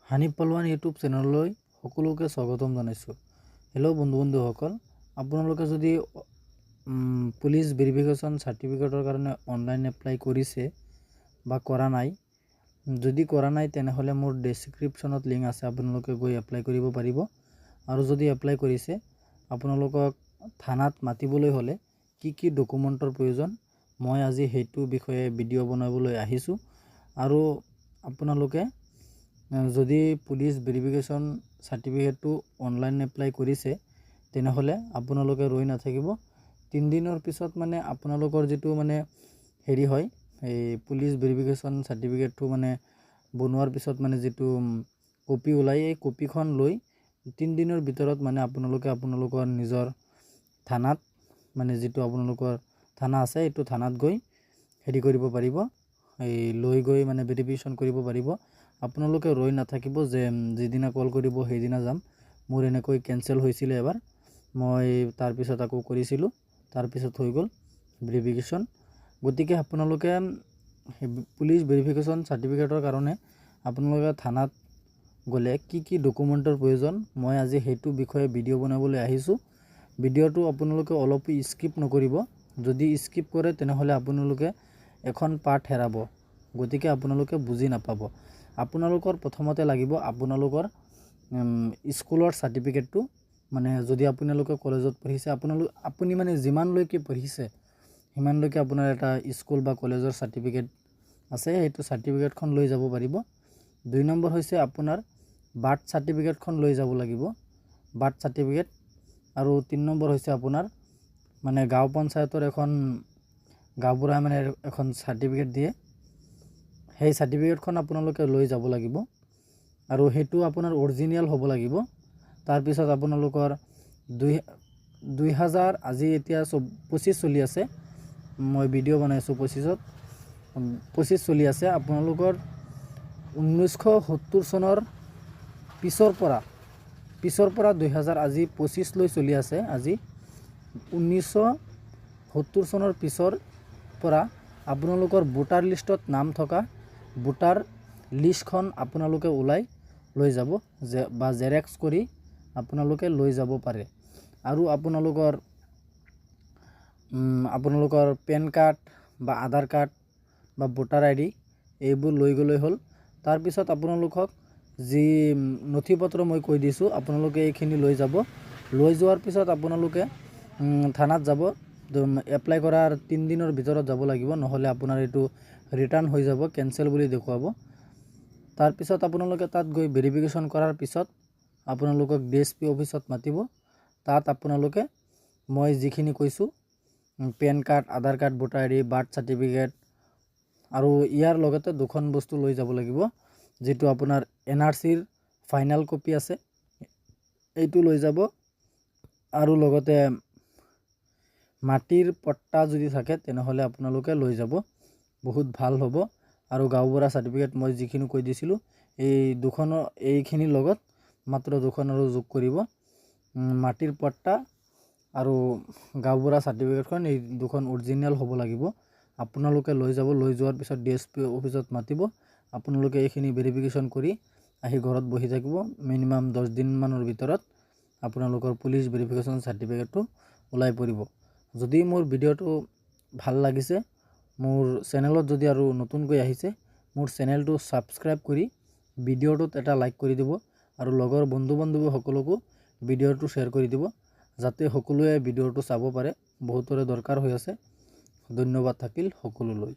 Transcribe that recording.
Hanif পালোৱান YouTube চেনেললৈ সকলোকে স্বাগতম জনাইছোঁ। হেল্ল' বন্ধুসকল, আপোনালোকে যদি পুলিচ ভেৰিফিকেশ্যন চাৰ্টিফিকেটৰ কাৰণে অনলাইন এপ্লাই কৰিছে বা কৰা নাই, যদি কৰা নাই তেনেহ'লে মোৰ ডেছক্ৰিপশ্যনত লিংক আছে, আপোনালোকে গৈ এপ্লাই কৰিব পাৰিব। আৰু যদি এপ্লাই কৰিছে, আপোনালোকক থানাত মাতিবলৈ হ'লে কি ডকুমেণ্টৰ প্ৰয়োজন, মই আজি সেইটো বিষয়ে ভিডিঅ' বনাবলৈ আহিছোঁ। আৰু আপোনালোকে যদি পুলিচ ভেৰিফিকেশ্যন চাৰ্টিফিকেটটো অনলাইন এপ্লাই কৰিছে তেনেহ'লে আপোনালোকে ৰৈ নাথাকিব। 3 দিনৰ পিছত আপোনালোকৰ যিটো হেৰি হয়, এই পুলিচ ভেৰিফিকেশ্যন চাৰ্টিফিকেটটো বনোৱাৰ পিছত যিটো কপি ওলাই, এই কপিখন লৈ 3 দিনৰ ভিতৰত আপোনালোকে আপোনালোকৰ নিজৰ থানাত যিটো আপোনালোকৰ থানা আছে এইটো থানাত গৈ হেৰি কৰিব পাৰিব, এই লৈ গৈ ভেৰিফিকেশ্যন কৰিব পাৰিব। আপোনালোকে ৰৈ নাথাকিব যে যিদিনা কল কৰিব সেইদিনা যাম। মোৰ এনেকৈ কেঞ্চেল হৈছিলে এবাৰ, মই তাৰপিছত আকৌ কৰিছিলোঁ, তাৰপিছত হৈ গ'ল ভেৰিফিকেশ্যন। গতিকে আপোনালোকে পুলিচ ভেৰিফিকেশ্যন চাৰ্টিফিকেটৰ কাৰণে আপোনালোকে থানাত গ'লে কি ডকুমেণ্টৰ প্ৰয়োজন, মই আজি সেইটো বিষয়ে ভিডিঅ' বনাবলৈ আহিছোঁ। ভিডিঅ'টো আপোনালোকে অলপো স্কিপ নকৰিব, যদি স্কিপ কৰে তেনেহ'লে আপোনালোকে এখন পাৰ্ট হেৰাব, গতিকে আপোনালোকে বুজি নাপাব। আপোনালোকৰ প্ৰথমতে লাগিব আপোনালোকৰ স্কুলৰ চাৰ্টিফিকেটটো, যদি আপোনালোকে কলেজত পঢ়িছে, আপুনি যিমানলৈকে পঢ়িছে সিমানলৈকে আপোনাৰ এটা স্কুল বা কলেজৰ চাৰ্টিফিকেট আছে, সেইটো চাৰ্টিফিকেটখন লৈ যাব পাৰিব। 2 নম্বৰ হৈছে আপোনাৰ বাৰ্থ চাৰ্টিফিকেটখন লৈ যাব লাগিব, বাৰ্থ চাৰ্টিফিকেট। আৰু 3 নম্বৰ হৈছে আপোনাৰ গাঁও পঞ্চায়তৰ এখন গাঁওবুঢ়াই এখন চাৰ্টিফিকেট দিয়ে, সেই চাৰ্টিফিকেটখন আপোনালোকে লৈ যাব লাগিব আৰু সেইটো আপোনাৰ অৰিজিনেল হ'ব লাগিব। তাৰপিছত আপোনালোকৰ 2000 আজি এতিয়া 25 চলি আছে, মই ভিডিঅ' বনাইছোঁ 25 চলি আছে। আপোনালোকৰ 1970 চনৰ পিছৰ পৰা 2000 আজি 25 লৈ চলি আছে। আজি 1970 চনৰ পিছৰ পৰা আপোনালোকৰ ভোটাৰ লিষ্টত নাম থকা ভোটাৰ লিষ্টখন আপোনালোকে ওলাই লৈ যাব বা জেৰেক্স কৰি আপোনালোকে লৈ যাব পাৰে। আৰু আপোনালোকৰ পেন কাৰ্ড বা আধাৰ কাৰ্ড বা ভোটাৰ ID এইবোৰ লৈ গ'লেই হ'ল। তাৰপিছত আপোনালোকক যি নথি পত্ৰ মই কৈ দিছোঁ আপোনালোকে এইখিনি লৈ যাব। লৈ যোৱাৰ পিছত আপোনালোকে থানাত যাব, এপ্লাই কৰাৰ 3 দিনৰ ভিতৰত যাব লাগিব, নহ'লে আপোনাৰ এইটো ৰিটাৰ্ণ হৈ যাব, কেঞ্চেল বুলি দেখুৱাব। তাৰপিছত আপোনালোকে তাত গৈ ভেৰিফিকেশ্যন কৰাৰ পিছত আপোনালোকক DSP অফিচত মাতিব। তাত আপোনালোকে মই যিখিনি কৈছোঁ PAN card, Aadhaar card, voter ID, birth certificate আৰু ইয়াৰ লগতে 2খন বস্তু লৈ যাব লাগিব, যিটো আপোনাৰ NRCৰ ফাইনেল কপি আছে এইটো লৈ যাব, আৰু লগতে মাটিৰ পট্টা যদি থাকে তেনেহ'লে আপোনালোকে লৈ যাব, বহুত ভাল হ'ব। আৰু গাঁওবুঢ়া চাৰ্টিফিকেট মই যিখিনি কৈ দিছিলোঁ এই 2খনৰ এইখিনিৰ লগত মাত্ৰ 2খন আৰু যোগ কৰিব, মাটিৰ পট্টা আৰু গাঁওবুঢ়া চাৰ্টিফিকেটখন, এই 2খন অৰিজিনেল হ'ব লাগিব। আপোনালোকে লৈ যাব, লৈ যোৱাৰ পিছত DSP অফিচত মাতিব। আপোনালোকে এইখিনি ভেৰিফিকেশ্যন কৰি আহি ঘৰত বহি থাকিব। মিনিমাম 10 দিনমানৰ ভিতৰত আপোনালোকৰ পুলিচ ভেৰিফিকেশ্যন চাৰ্টিফিকেটটো ওলাই পৰিব। যদি মোৰ ভিডিঅ'টো ভাল লাগিছে, মোৰ চেনেলত যদি আৰু নতুনকৈ আহিছে, মোৰ চেনেলটো ছাবস্ক্ৰাইব কৰি ভিডিঅ'টোত এটা লাইক কৰি দিব আৰু লগৰ বন্ধু বান্ধৱীসকলকো ভিডিঅ'টো শ্বেয়াৰ কৰি দিব, যাতে সকলোৱে ভিডিঅ'টো চাব পাৰে, বহুতৰে দৰকাৰ হৈ আছে। ধন্যবাদ থাকিল সকলোলৈ।